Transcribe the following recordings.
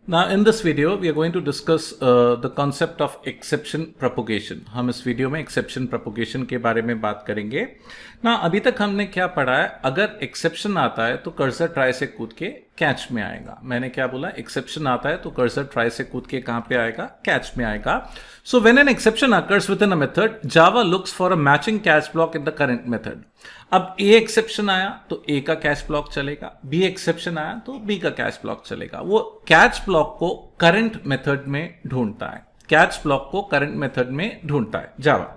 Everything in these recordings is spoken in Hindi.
Now, in this video, we are going to discuss the concept of exception propagation. हम इस वीडियो में exception propagation के बारे में बात करेंगे. ना अभी तक हमने क्या पढ़ा है, अगर exception आता है तो कर्सर ट्राई से कूद के कैच में आएगा. मैंने क्या बोला, exception आता है तो कर्सर ट्राई से कूद के कहाँ पे आएगा, कैच में आएगा. So when an exception occurs within a method, Java looks for a matching catch block in the current method. अब A एक्सेप्शन आया तो A का कैच ब्लॉक चलेगा, B एक्सेप्शन आया तो B का कैच ब्लॉक चलेगा. वो कैच ब्लॉक को करंट मेथड में ढूंढता है, कैच ब्लॉक को करंट मेथड में ढूंढता है जावा.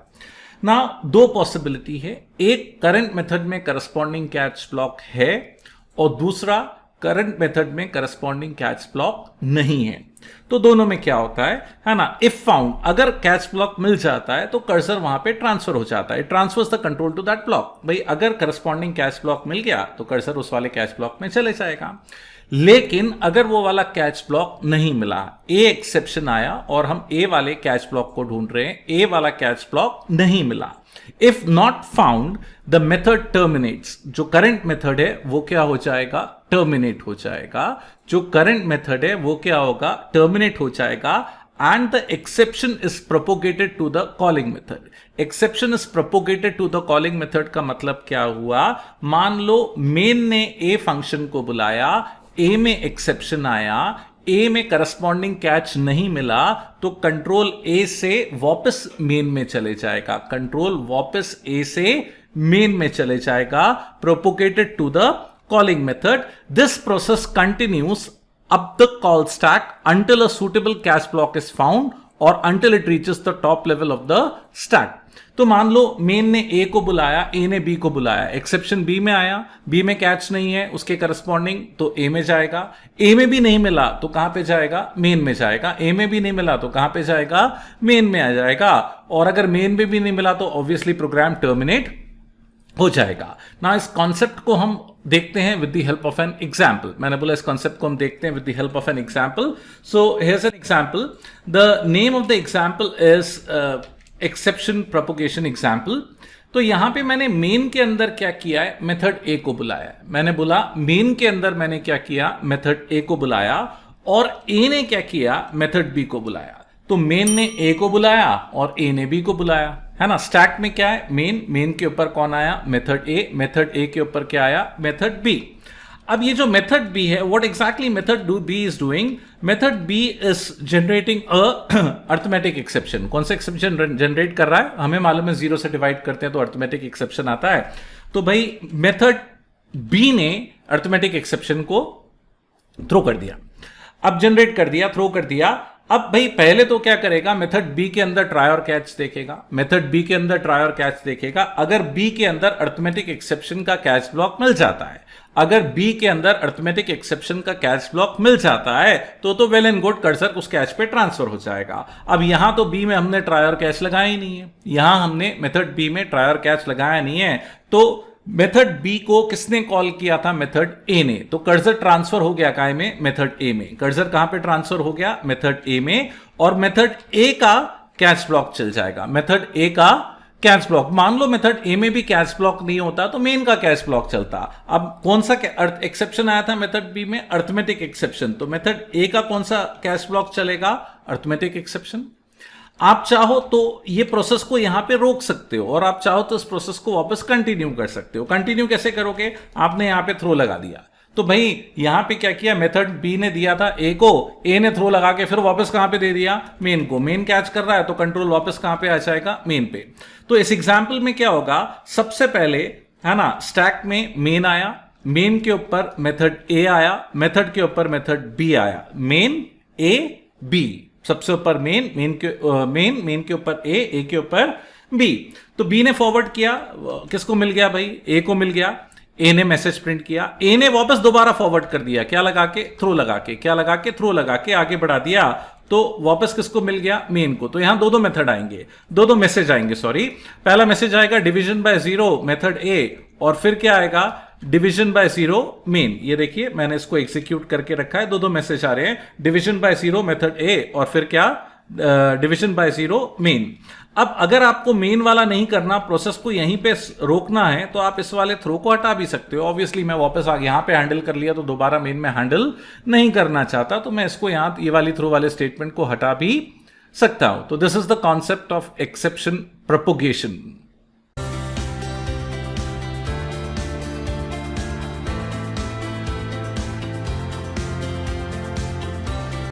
ना दो पॉसिबिलिटी है, एक करंट मेथड में करस्पॉन्डिंग कैच ब्लॉक है और दूसरा करंट मेथड में करस्पॉन्डिंग कैच ब्लॉक नहीं है. तो दोनों में क्या होता है ना, इफ फाउंड, अगर कैच ब्लॉक मिल जाता है तो कर्सर वहां पे ट्रांसफर हो जाता है, transfers the control to that block. भाई अगर करस्पॉन्डिंग कैच ब्लॉक मिल गया तो कर्सर उस वाले कैच ब्लॉक में चले जाएगा. लेकिन अगर वो वाला कैच ब्लॉक नहीं मिला, ए एक्सेप्शन आया और हम ए वाले कैच ब्लॉक को ढूंढ रहे हैं, ए वाला कैच ब्लॉक नहीं मिला. If not found the method terminates. जो करंट मेथड है वो क्या हो जाएगा, टर्मिनेट हो जाएगा. जो करंट मेथड है वो क्या होगा, टर्मिनेट हो जाएगा. And the exception is propagated to the calling method. Exception is propagated to the calling method का मतलब क्या हुआ, मान लो मेन ने ए फंक्शन को बुलाया, ए में एक्सेप्शन आया, ए में करस्पॉन्डिंग कैच नहीं मिला तो कंट्रोल ए से वापस मेन में चले जाएगा, कंट्रोल वापस ए से मेन में चले जाएगा, propagated to the calling method. This process continues up the call stack until a suitable catch block is found or until it reaches the top level of the stack. तो मान लो मेन ने ए को बुलाया, ए ने बी को बुलाया, एक्सेप्शन बी में आया, बी में कैच नहीं है उसके करस्पॉन्डिंग तो ए में जाएगा, ए में भी नहीं मिला तो कहां पे जाएगा, मेन में जाएगा, ए में भी नहीं मिला तो कहां पे जाएगा, मेन में आ जाएगा. और अगर मेन में भी नहीं मिला तो ऑब्वियसली प्रोग्राम टर्मिनेट हो जाएगा. ना इस कॉन्सेप्ट को हम देखते हैं with the help of an example. मैंने बोला इस कॉन्सेप्ट को हम देखते हैं with the help of an example. So here's an example. The name of the example is exception propagation example. तो यहां पे मैंने मेन के अंदर क्या किया है, मेथड ए को बुलाया है. मैंने बोला मेन के अंदर मैंने क्या किया, मेथड ए को बुलाया और ए ने क्या किया, मेथड बी को बुलाया. तो मेन ने ए को बुलाया और ए ने बी को बुलाया, है ना. स्टैक में क्या है, मेन, मेन के ऊपर कौन आया, मेथड ए, मेथड ए के ऊपर क्या आया, मेथड बी. अब ये जो मेथड बी है, what exactly method B is doing, method B is generating a arithmetic exception. कौन सा एक्सेप्शन जनरेट कर रहा है, हमें मालूम है 0 से डिवाइड करते हैं तो अर्थमेटिक एक्सेप्शन आता है. तो भाई मेथड बी ने अर्थमेटिक एक्सेप्शन को थ्रो कर दिया. अब जनरेट कर दिया, थ्रो कर दिया. अब भाई पहले तो क्या करेगा, मेथड बी के अंदर ट्राई और कैच देखेगा, मेथड बी के अंदर ट्राई और कैच देखेगा. अगर बी के अंदर अर्थमेटिक एक्सेप्शन का कैच ब्लॉक मिल जाता है, अगर बी के अंदर अर्थमेटिक एक्सेप्शन का कैच ब्लॉक मिल जाता है तो वेल एंड गुड, कर्सर उस कैच पे ट्रांसफर हो जाएगा. अब यहां तो बी में हमने ट्राई और कैच लगाया ही नहीं है, यहां हमने मेथड बी में ट्राई और कैच लगाया नहीं है. तो मेथड बी को किसने कॉल किया था, मेथड ए ने. तो कर्सर ट्रांसफर हो गया काय में, मेथड ए में. कर्सर कहां पे ट्रांसफर हो गया, मेथड ए में. और मेथड ए का कैच ब्लॉक चल जाएगा, मेथड ए का कैच ब्लॉक. मान लो मेथड ए में भी कैच ब्लॉक नहीं होता तो मेन का कैच ब्लॉक चलता. अब कौन सा एक्सेप्शन आया था मेथड बी में, अर्थमेटिक एक्सेप्शन. तो मेथड ए का कौन सा कैच ब्लॉक चलेगा, अर्थमेटिक एक्सेप्शन. आप चाहो तो ये प्रोसेस को यहां पे रोक सकते हो और आप चाहो तो इस प्रोसेस को वापस कंटिन्यू कर सकते हो. कंटिन्यू कैसे करोगे, आपने यहां पे थ्रो लगा दिया. तो भाई यहां पे क्या किया, मेथड बी ने दिया था ए को, ए ने थ्रो लगा के फिर वापस कहां पे दे दिया, मेन को. मेन कैच कर रहा है तो कंट्रोल वापस कहां पे आ जाएगा, मेन पे. तो इस एग्जाम्पल में क्या होगा, सबसे पहले है ना, स्टैक में मेन आया, मेन के ऊपर मेथड ए आया, मेथड के ऊपर मेथड बी आया, मेन ए बी. सबसे ऊपर मेन, मेन के ऊपर ए के ऊपर बी. तो बी ने फॉरवर्ड किया, किसको मिल गया भाई, ए को मिल गया. ए ने मैसेज प्रिंट किया, ए ने वापस दोबारा फॉरवर्ड कर दिया, क्या लगा के, थ्रो लगा के, क्या लगा के, थ्रो लगा के आगे बढ़ा दिया. तो वापस किसको मिल गया, मेन को. तो यहां दो मेथड आएंगे, दो मैसेज आएंगे, सॉरी. पहला मैसेज आएगा डिवीजन बाय 0 मेथड ए, और फिर क्या आएगा, डिवीजन बाय 0 मेन. ये देखिए मैंने इसको एग्जीक्यूट करके रखा है, दो मैसेज आ रहे हैं, डिवीजन बाय 0 मेथड ए और फिर क्या, डिवीजन बाय जीरो मेन। अब अगर आपको मेन वाला नहीं करना, प्रोसेस को यहीं पे रोकना है, तो आप इस वाले थ्रो को हटा भी सकते हो। ऑब्वियसली मैं वापस आ गया, यहां पे हैंडल कर लिया तो दोबारा मेन में हैंडल नहीं करना चाहता, तो मैं इसको यहां ये वाली थ्रो वाले स्टेटमेंट को हटा भी सकता हूं। तो this is the concept of exception propagation.